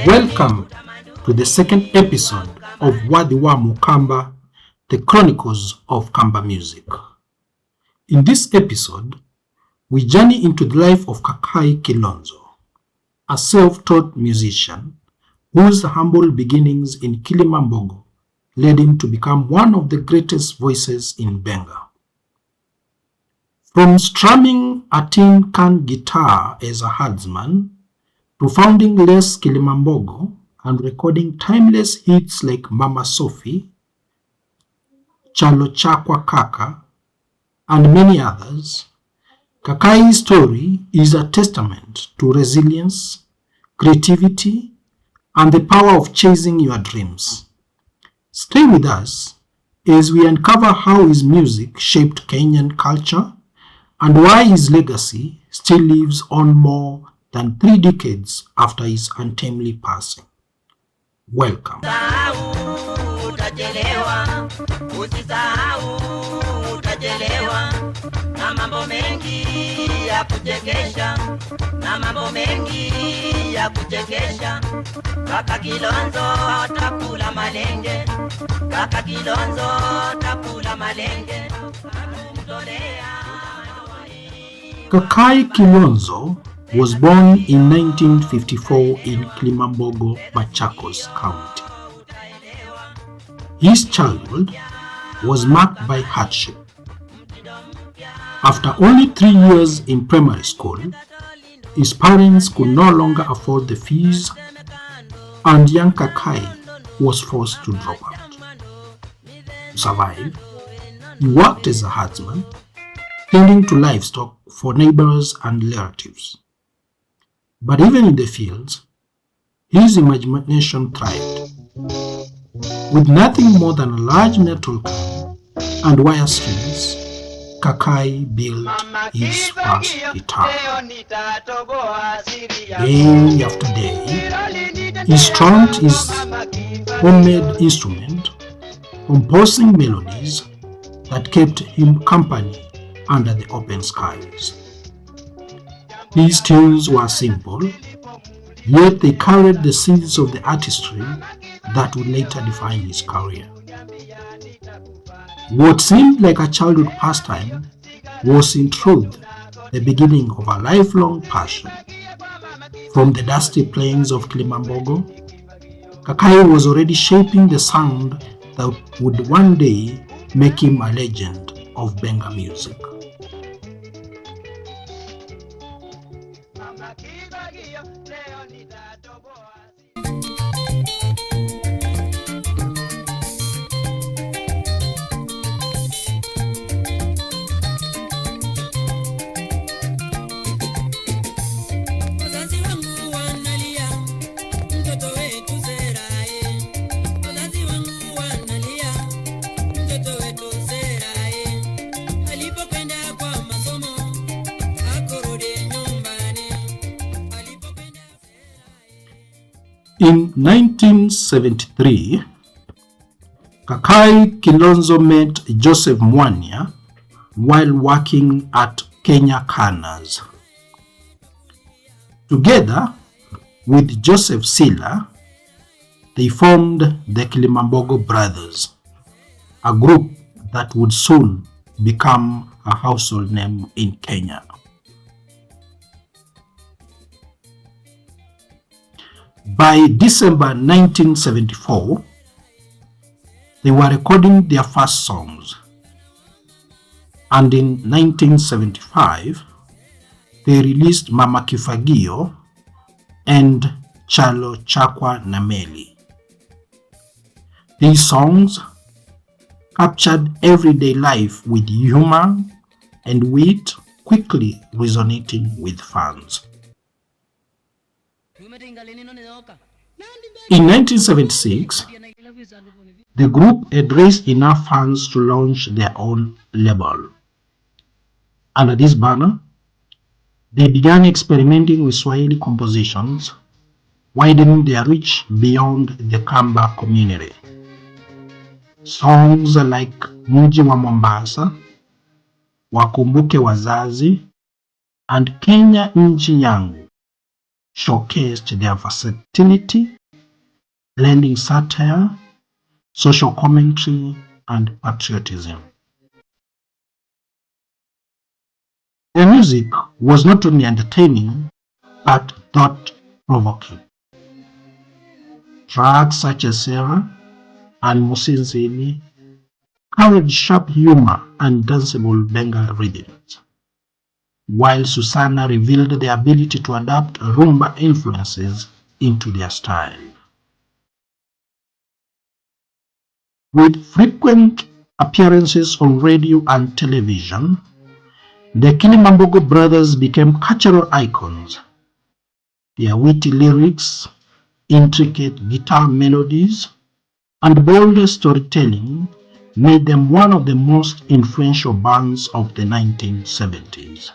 Welcome to the second episode of Wathi Wa Mukamba, the Chronicles of Kamba music. In this episode, we journey into the life of Kakai Kilonzo, a self-taught musician whose humble beginnings in Kilimambogo led him to become one of the greatest voices in Benga. From strumming a tin can guitar as a herdsman, to founding Les Kilimambogo and recording timeless hits like Mama Sofi, Kyalo, Kaka, and many others, Kakai's story is a testament to resilience, creativity, and the power of chasing your dreams. Stay with us as we uncover how his music shaped Kenyan culture and why his legacy still lives on more than 3 decades after his untimely passing. Welcome. Kaka Kilonzo takula malenge, Kaka Kilonzo takula malenge. Kakai Kilonzo was born in 1954 in Kilimambogo, Machakos County. His childhood was marked by hardship. After only 3 years in primary school, his parents could no longer afford the fees, and young Kakai was forced to drop out. To survive, he worked as a herdsman, tending to livestock for neighbors and relatives. But even in the fields, his imagination thrived. With nothing more than a large metal can and wire strings, Kakai built his first guitar. Day after day, he strummed his homemade instrument, composing melodies that kept him company under the open skies. His tunes were simple, yet they carried the seeds of the artistry that would later define his career. What seemed like a childhood pastime was in truth the beginning of a lifelong passion. From the dusty plains of Kilimambogo, Kakai was already shaping the sound that would one day make him a legend of Benga music. In 1973, Kakai Kilonzo met Joseph Mwanya while working at Kenyan. Together with Joseph Sila, they formed the Kilimambogo Brothers, a group that would soon become a household name in Kenya. By December 1974, they were recording their first songs, and in 1975, they released Mama Kifagio and Kyalo Kyakwa Nameli. These songs captured everyday life with humor and wit, quickly resonating with fans. In 1976, the group had raised enough funds to launch their own label. Under this banner, they began experimenting with Swahili compositions, widening their reach beyond the Kamba community. Songs like Mji wa Mombasa, Wakumbuke Wazazi, and Kenya Nchi Yangu showcased their versatility, blending satire, social commentary, and patriotism. Their music was not only entertaining but thought-provoking. Tracks such as Sarah and Musinzini carried sharp humor and danceable Benga rhythms, while Susanna revealed the ability to adapt Rumba influences into their style. With frequent appearances on radio and television, the Kilimambogo brothers became cultural icons. Their witty lyrics, intricate guitar melodies, and bold storytelling made them one of the most influential bands of the 1970s.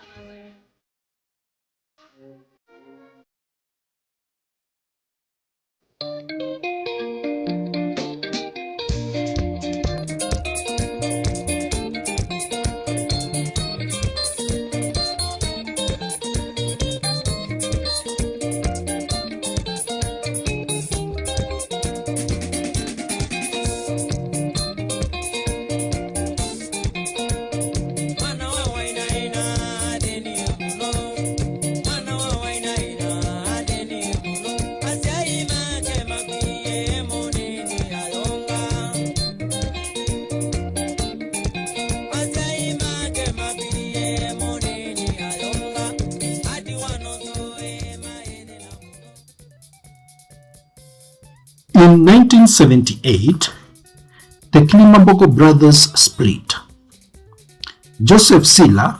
In 1978, the Kilimambogo brothers split. Joseph Sila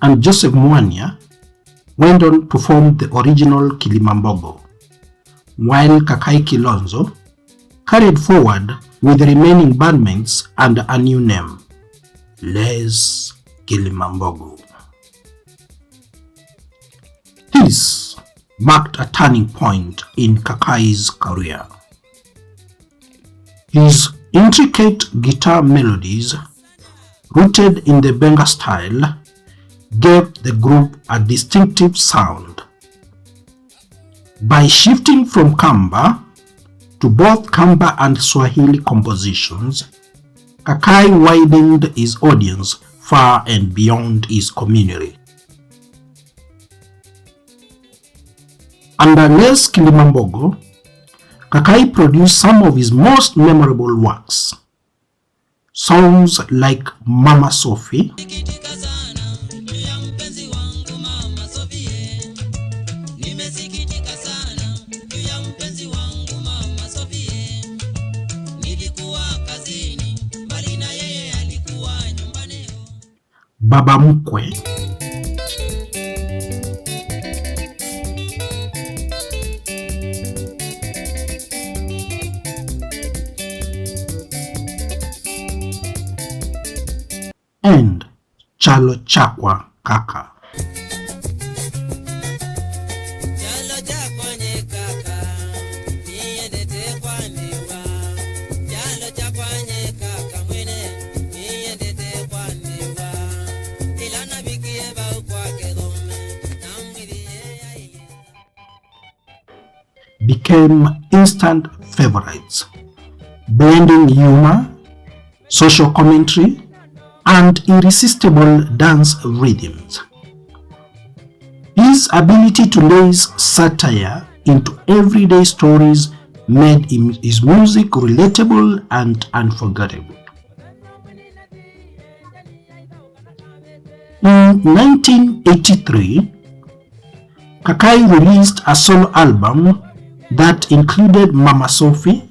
and Joseph Mwanya went on to form the original Kilimambogo, while Kakai Kilonzo carried forward with the remaining bandmates under a new name, Les Kilimambogo. This marked a turning point in Kakai's career. His intricate guitar melodies, rooted in the Benga style, gave the group a distinctive sound. By shifting from Kamba to both Kamba and Swahili compositions, Kakai widened his audience far and beyond his community. Under Les Kilimambogo, Kakai produced some of his most memorable works. Songs like Mama Sofi, Baba Mkwe, and Kyalo Kaka. Became instant favorites, blending humor, social commentary, and irresistible dance rhythms. His ability to lace satire into everyday stories made his music relatable and unforgettable. In 1983, Kakai released a solo album that included Mama Sofi,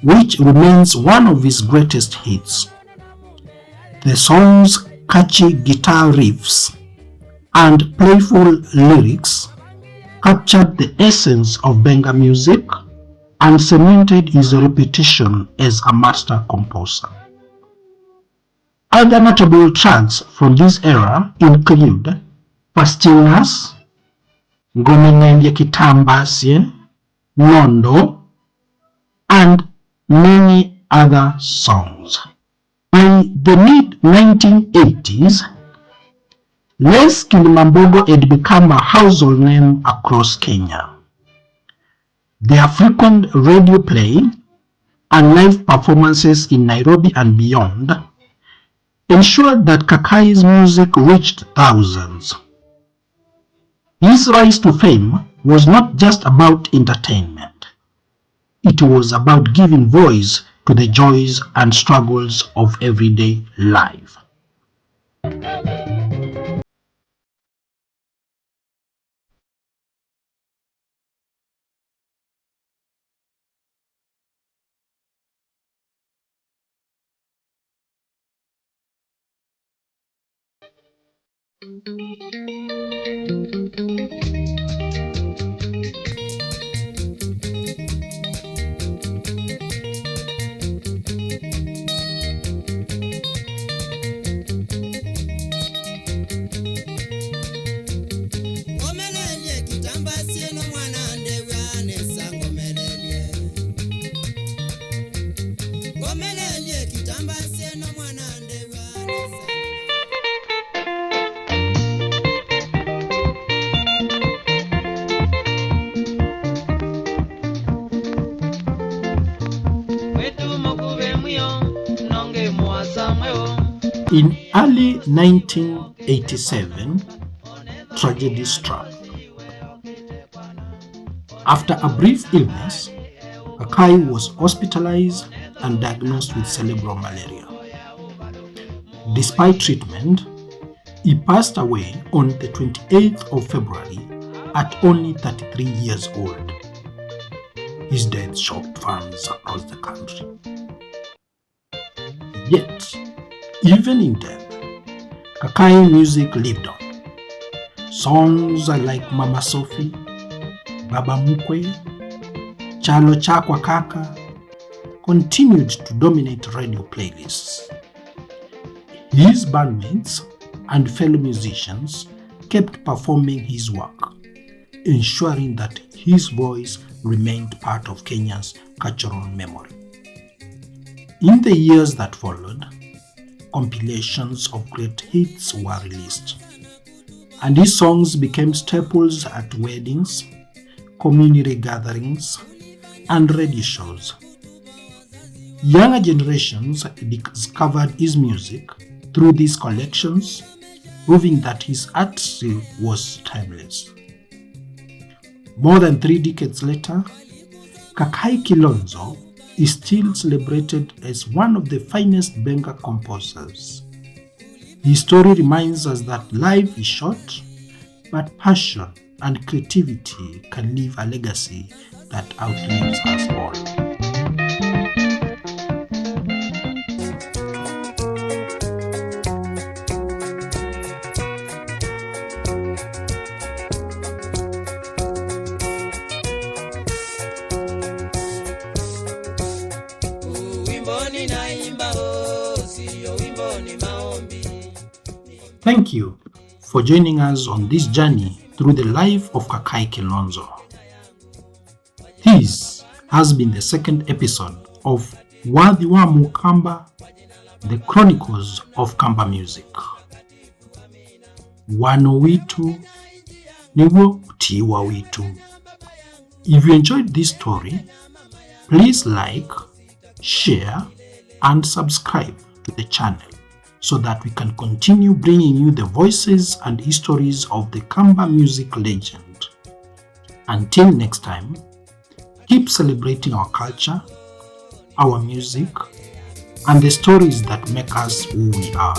which remains one of his greatest hits. The song's catchy guitar riffs and playful lyrics captured the essence of Benga music and cemented his reputation as a master composer. Other notable tracks from this era include Pastillas, Ngome Kitambasye, Nondo, and many other songs. By the mid-1980s, Les Kilimambogo had become a household name across Kenya. Their frequent radio play and live performances in Nairobi and beyond ensured that Kakai's music reached thousands. His rise to fame was not just about entertainment. It was about giving voice to the joys and struggles of everyday life. In early 1987, tragedy struck. After a brief illness, Kakai was hospitalized and diagnosed with cerebral malaria. Despite treatment, he passed away on the 28th of February at only 33 years old. His death shocked fans across the country. Yet, even in death, Kakai music lived on. Songs like Mama Sofi, Baba Mukwe, Kyalo Kaka continued to dominate radio playlists. His bandmates and fellow musicians kept performing his work, ensuring that his voice remained part of Kenya's cultural memory. In the years that followed, compilations of great hits were released, and his songs became staples at weddings, community gatherings, and radio shows. Younger generations discovered his music through these collections, proving that his artistry was timeless. More than 3 decades later, Kakai Kilonzo is still celebrated as one of the finest Benga composers. His story reminds us that life is short, but passion and creativity can leave a legacy that outlives us all. Thank you for joining us on this journey through the life of Kakai Kilonzo. This has been the second episode of Wathi Wa Mukamba, the Chronicles of Kamba music. Wano witu niwo tiwa witu. If you enjoyed this story, please like, share, and subscribe to the channel so that we can continue bringing you the voices and histories of the Kamba music legend. Until next time, keep celebrating our culture, our music, and the stories that make us who we are.